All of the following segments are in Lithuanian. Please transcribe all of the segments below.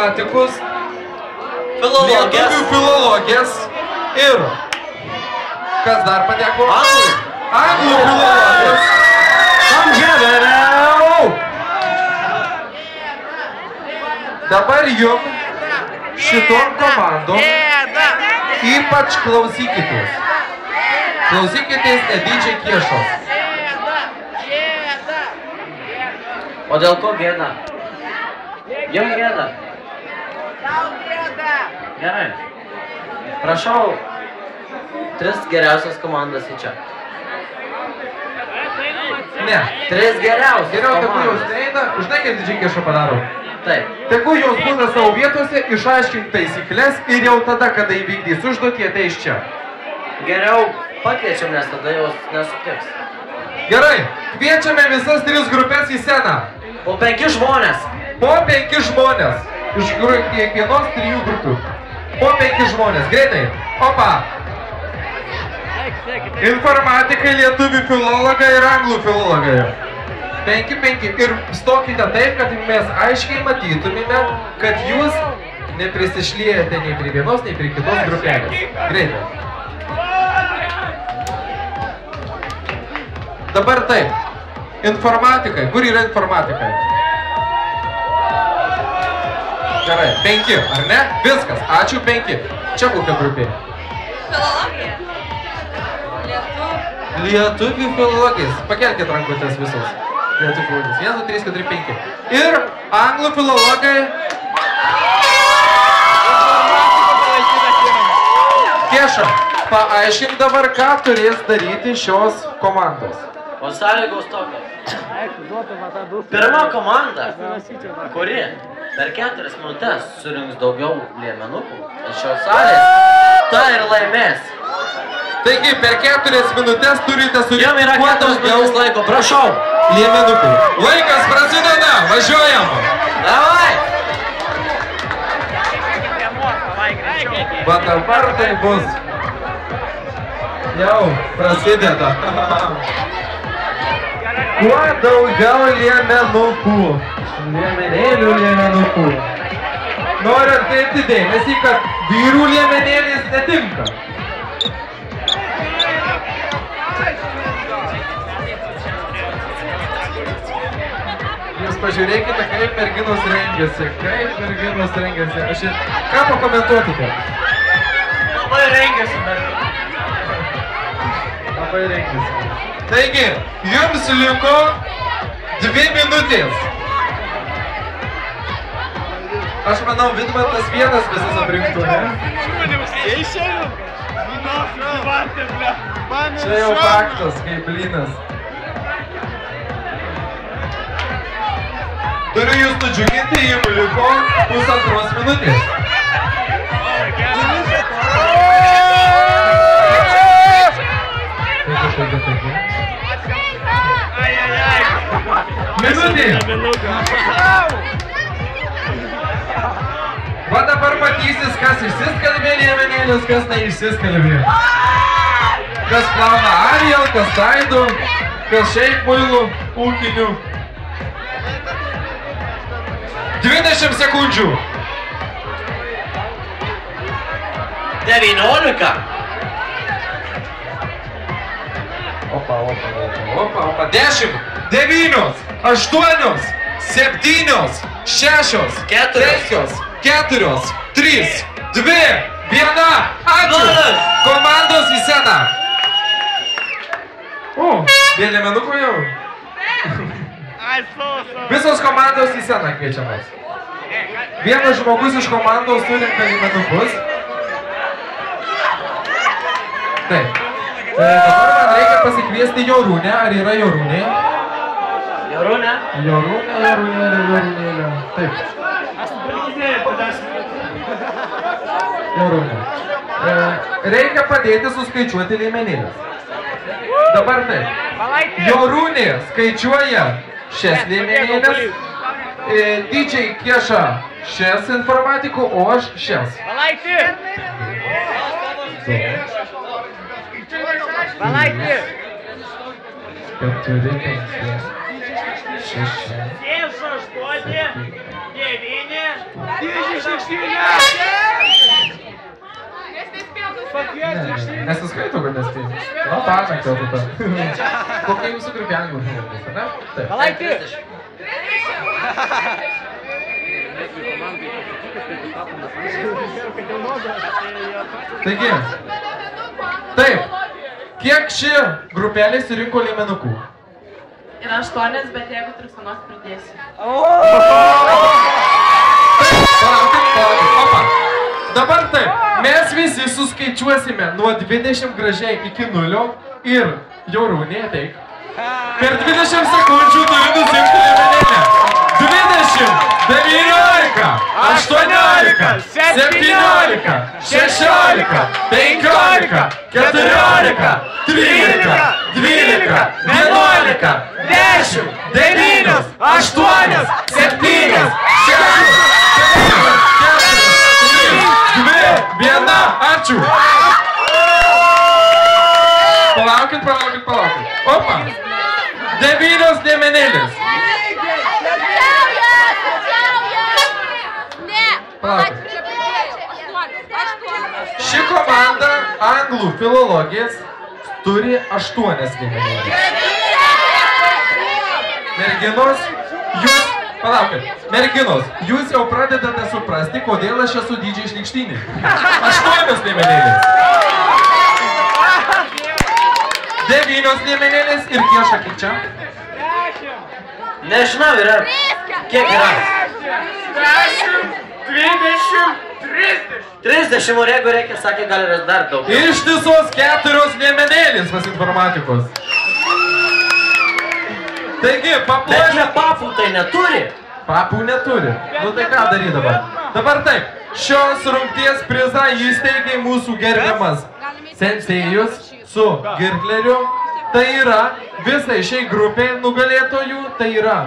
informatikus, Filologės. filologės ir kas dar pateko? Anglų filologės. Dabar jum šitom komandom ypač klausykitės. Klausykitės nedydžiai Kiešos. O dėl ko gėda? Jum gėda. Gerai. Prašau, 3 geriausias komandas į čia. Ne. 3 geriausias Geriau tegu jūs komandas. neina, žinai, kaip didžiai Kiešo padaro. Taip. Tegu jūs būna savo vietose, išaiškink taisyklės ir jau tada, kada įvykdys užduotį, ateis čia. Geriau pakviečiam, nes tada jos nesutiks. Gerai, kviečiame visas 3 grupės į sceną. Po 5 žmonės. Po 5 žmonės. Iš kiekvienos 3 grupių. Po 5 žmonės. Greitai. Opa. Informatikai, lietuvių filologai ir anglų filologai. 5-5. Ir stokite taip, kad mes aiškiai matytumėme, kad jūs neprisišliejate nei prie vienos, nei prie kitos grupelės. Greitai. Dabar taip. Informatikai. Kur yra informatikai? Gerai, 5, ar ne? Viskas, ačiū 5. Čia kokia grupė? Filologija. Lietuvių filologijas. Pakelkit rankutės visus. Lietuvių filologijas. 1, 2, 3, 4, 5. Ir anglų filologai. Kieša, paaiškink dabar, ką turės daryti šios komandos. O sąlygos tokios. Pirma komanda, kuri per 4 minutės surinks daugiau liemenukų iš šios salės, ta ir laimės. Taigi, per 4 minutės turite surinkti Jam yra 4 minutės laiko, prašau. liemenukų. Laikas prasideda, važiuojam. Davai! Va dabar tai bus. Jau prasideda. Kuo daugiau liemenukų. Liemenukų. Noriu atkreipti dėmesį, kad vyrų liemenėlis netinka. Jūs pažiūrėkite, kaip merginos rengiasi. Aš ir... Ką pakomentuokite? Labai rengiasi, merginos. Labai rengiasi. Taigi, jums liko 2 minutės. Aš manau, Vidmantas vienas visas aprinktų, ne? Čia jau faktas, kaip blynas. Turiu jūs nudžiuginti, jums liko 1,5 minutės. Minutė! Va dabar matysis, kas išsiskalbė liemenėlis, kas neišsiskalbė. Kas plauna Ariel, kas Taidu, kas šiaip muilų ūkinių. 20 sekundžių. 19. Opa. 10, 9, 8, 7, 6, 5, 4, 3, 2, 1. Ačiū. Komandos į sceną. O, dėl liemenukų jau. Visos komandos į sceną kviečiamas. Vienas žmogus iš komandos surinka liemenukus. Taip. Dabar man reikia pasikviesti Jorūnę. Ar yra Jorūnė? Jorūnė? Jorūnė. Taip. Jorūnė. Reikia padėti suskaičiuoti liemenėles. Dabar taip. Jorūnė skaičiuoja šias liemenėles. DJ Kieša šias informatikų, o aš šias. Palaikti! 4, 5, 6, 8, 9, 10. Nesuskaito, kad nespėjai. Na, pačiak jau tada. Kokia jūsų grupelė už žmogus, ar ne? Taip. Palaikti! Taigi, taip, kiek ši grupelė surinko liemenukų? Yra 8, bet jeigu trūkstanos pridėsiu. Palaukit. Opa. Dabar taip, mes visi suskaičiuosime nuo 20 gražiai iki 0 ir jau Rūnė taip. Per 20 sekundžių turi nusimti liemenėlę. 20, 19, 18, 17, 16, 15, 14, 13, 12, 11, 10, 9, 8, 7, 6, 5, 4, 3, 2, 1, ačiū! Palaukit. Opa! 9 liemenėlės. Palaukit. Ši komanda anglų filologės turi 8 liemenėlės. Merginos, jūs jau pradedate suprasti, kodėl aš esu dydžiai šlykštynė. 8 liemenėlės. 9 liemenėlės ir kieša kiek čia? Nežinau, yra. Kiek yra? 10, 20, 30. 30, o jeigu reikia, sakė, gali rasti dar daug. Ištisos 4 liemenėlės pas informatikos. Taigi, Bet jie papų tai neturi. Papų neturi. Nu tai ką daryti dabar? Dabar taip, šios rungties prizą įsteigė mūsų gerbiamas sensėjus su Girkleriu. Tai yra visai šiai grupiai nugalėtojų, tai yra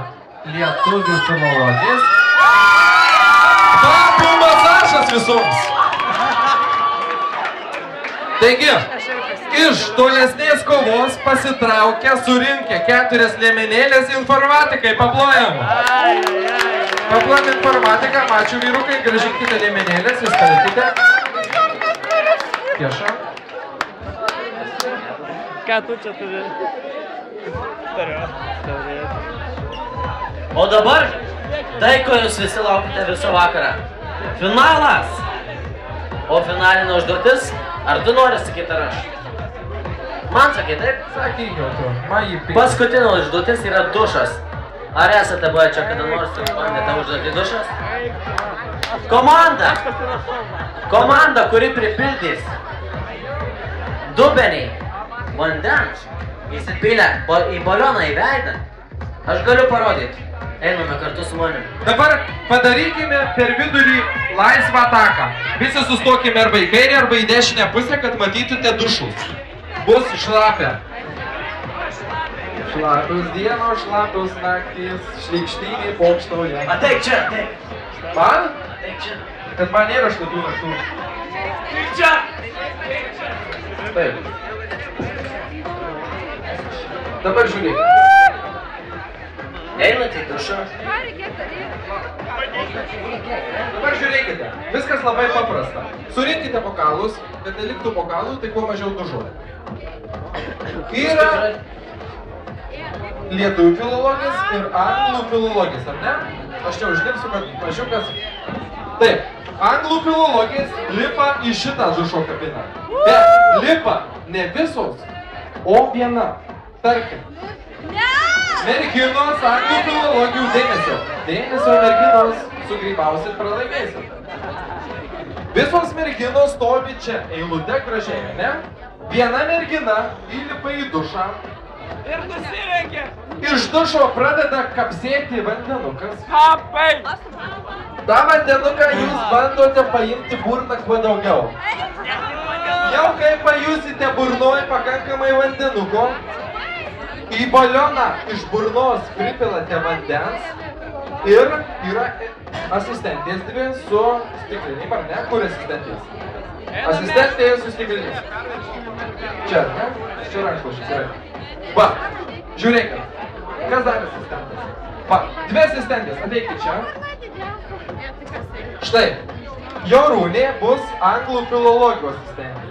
lietuvių filologės. Papų masažas visoms. Taigi, iš tolesnės kovos pasitraukę, surinkę 4 liemenėlės informatikai. Paplojam. Paplojam informatiką. Ačiū vyrukai, grąžinkite liemenėlės, įskalkite. Tieša. Ką tu čia turi? Turiu. O dabar, tai ko jūs visi laukite visą vakarą. Finalas. O finalinė užduotis, ar tu nori sakyti ar aš? Man sakė, taip? Sakyk jau tu. Man jį pėti. Paskutinė užduotis yra dušas. Ar esate buvę čia kada nors ir bandėte užduoti dušas? Komanda, kuri pripildys dubenį vandens įsipylę į balioną į veidą, aš galiu parodyti. Einame kartu su manim. Dabar padarykime per vidurį laisvą taką. Visi sustokime arba į kairę, arba į dešinę pusę, kad matytumėte dušus. Bus šlapia. Šlapios dienos, šlapios naktys, šlykštyniai pokštauja. Ateik čia, ateik. Man? Ateik čia. Kad man nėra šlapių naktų. Tik čia. Taip. Dabar žiūrėk. Einate į dušą. Dabar žiūrėkite. Viskas labai paprasta. Surinkite vokalus, kad neliktų vokalų, tai kuo mažiau dužu. Yra lietuvių filologės ir anglų filologės, ar ne? Aš čia uždirbsiu, kad mažiukas. Taip, anglų filologės lipa į šitą dušo kabiną. Bet lipa ne visos, o viena. Tarkim. Merginos anglų filologijų dėmesio. Dėmesio merginos, sugrybausit, pralaimėsit. Visos merginos stovi čia, eilute gražiai, ne? Viena mergina įlipa į dušą. Ir nusirengia. Iš dušo pradeda kapsėti vandenukas. Papai. Ta vandenuką jūs bandote paimti burną kuo daugiau. Jau kai pajusite burnoj pakankamai vandenuko, į balioną iš burnos pripilate vandens ir yra asistentės dvi su stiklinėm, ar ne? Kur asistentės? Asistentės su stiklinėm. Čia, ne? Čia rankšluošis, gerai. Va, žiūrėkit. Kas dar asistentas? Va, dvi asistentės, ateikit čia. Štai, Jorūnė bus anglų filologijos asistentė.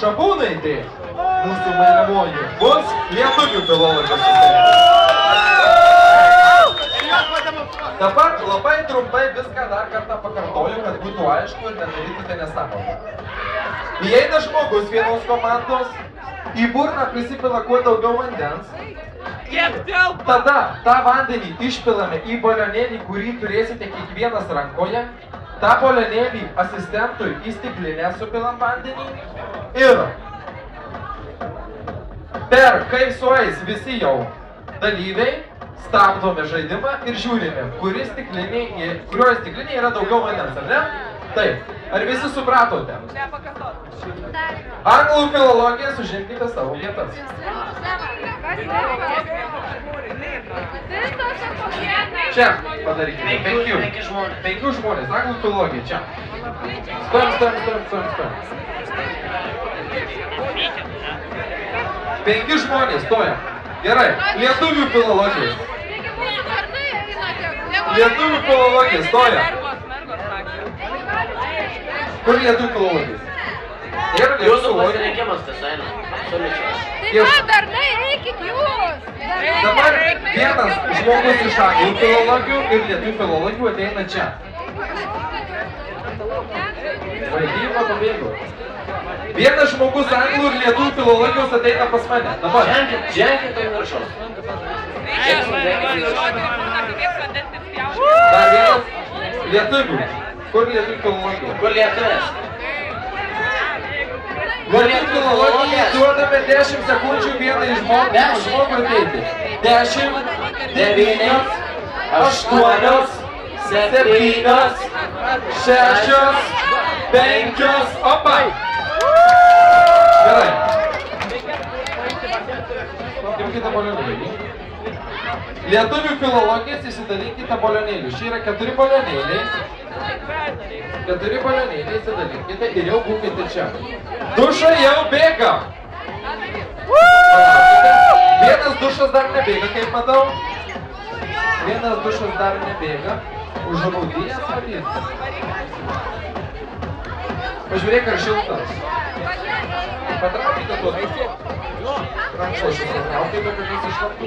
Šabūnaitė, mūsų mylimuoji, bus lietuvių filologijos asistentė. Dabar labai trumpai viską dar kartą pakartoju, kad būtų aišku ir nedarytumėte nesąmonę. Įeina žmogus vienos komandos, į burną prisipila kuo daugiau vandens. Tada tą vandenį išpilame į balionėlį, kurį turėsite kiekvienas rankoje. tą polionėlį asistentui į stiklinę supilam vandenį ir kai sueis visi jau dalyviai, stabdome žaidimą ir žiūrime, kurioje stiklinėje yra daugiau vandens, ar ne? Taip. Ar visi supratote? Anglų filologija, užimkite savo vietas. Čia padarykime. 5 žmonės. Anglų filologija. Čia. Stojam. 5 žmonės. Stojam. Gerai. Lietuvių filologija. Lietuvių filologija. Stojam. Kur lietuvių filologija? Jūsų pasirinkimas tas eina. Absoliučiai. Tai darnai, eikit jūs! Dabar vienas žmogus iš anglų filologijų ir lietuvių filologijų ateina čia. Vaidyba pabėgo. Vienas žmogus anglų ir lietuvių filologijos ateina pas mane. Dabar. Ženkit tai viršaus. Dar vienas lietuvių. Kur lietuvių filologija? Kur lietuvės? Lietuvių filologija duodame 10 sekundžių vienai žmogui ateiti. 10, 9, 8, 7, 6, 5, opa! Gerai. Imkite balionėlį. Lietuvių filologijas įsidalinkite balionėlių. Šie yra 4 balionėliai. 4 balionėliai įsidalinkite ir jau būkite čia. Dušai jau bėga. Vienas dušas dar nebėga, kaip matau. Vienas dušas dar nebėga. Užrūdėjęs matyt. Pažiūrėk, ar šiltas. Patraukite tuos dušus. Rankšluosčius patraukite, kad jis išlaptų.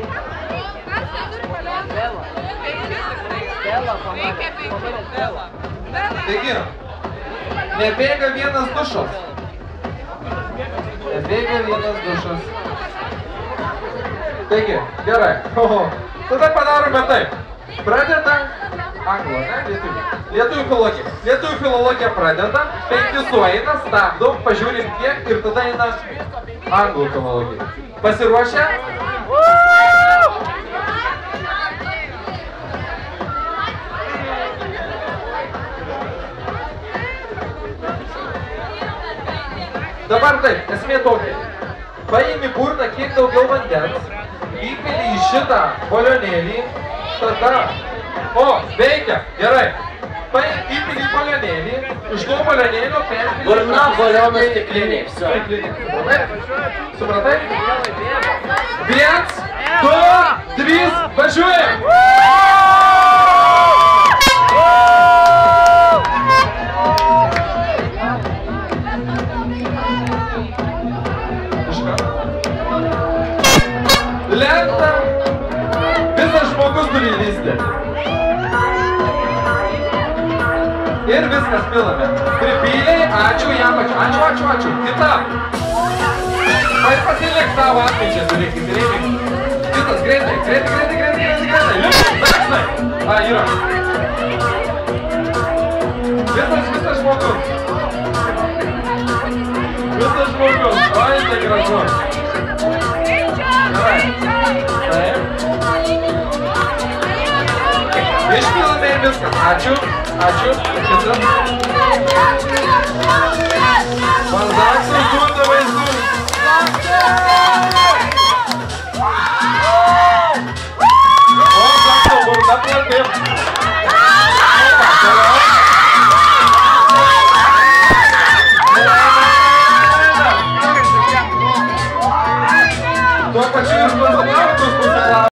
Taigi, nebėga vienas dušas. Taigi, gerai. Tada padarome taip. Pradeda anglų, ne? Lietuvių filologija. Lietuvių filologija pradeda, 5 sueina, stabdom, pažiūrim kiek ir tada eina anglų filologija. Pasiruošę? Dabar taip, esmė tokia. Paimi burną kiek daugiau vandens, įpili į šitą balionėlį, tada... O, veikia, gerai. Įpili į balionėlį, iš to balionėlio perpili... Burna, balionas, stikliniai. Supratai? 1, 2, 3, važiuojam! Lenta, visas žmogus turi lįsti. Ir viskas pilame. Pripyliai, ačiū jam, ačiū. Kita. Pasilik savo atminčią, žiūrėkit, reikia. Kitas, greitai. Dažnai. Yra. Visas žmogus. Oi, tai gražu. Išpilame ir viską. Ačiū. Kitas. Vandaksas duoda vaizdų.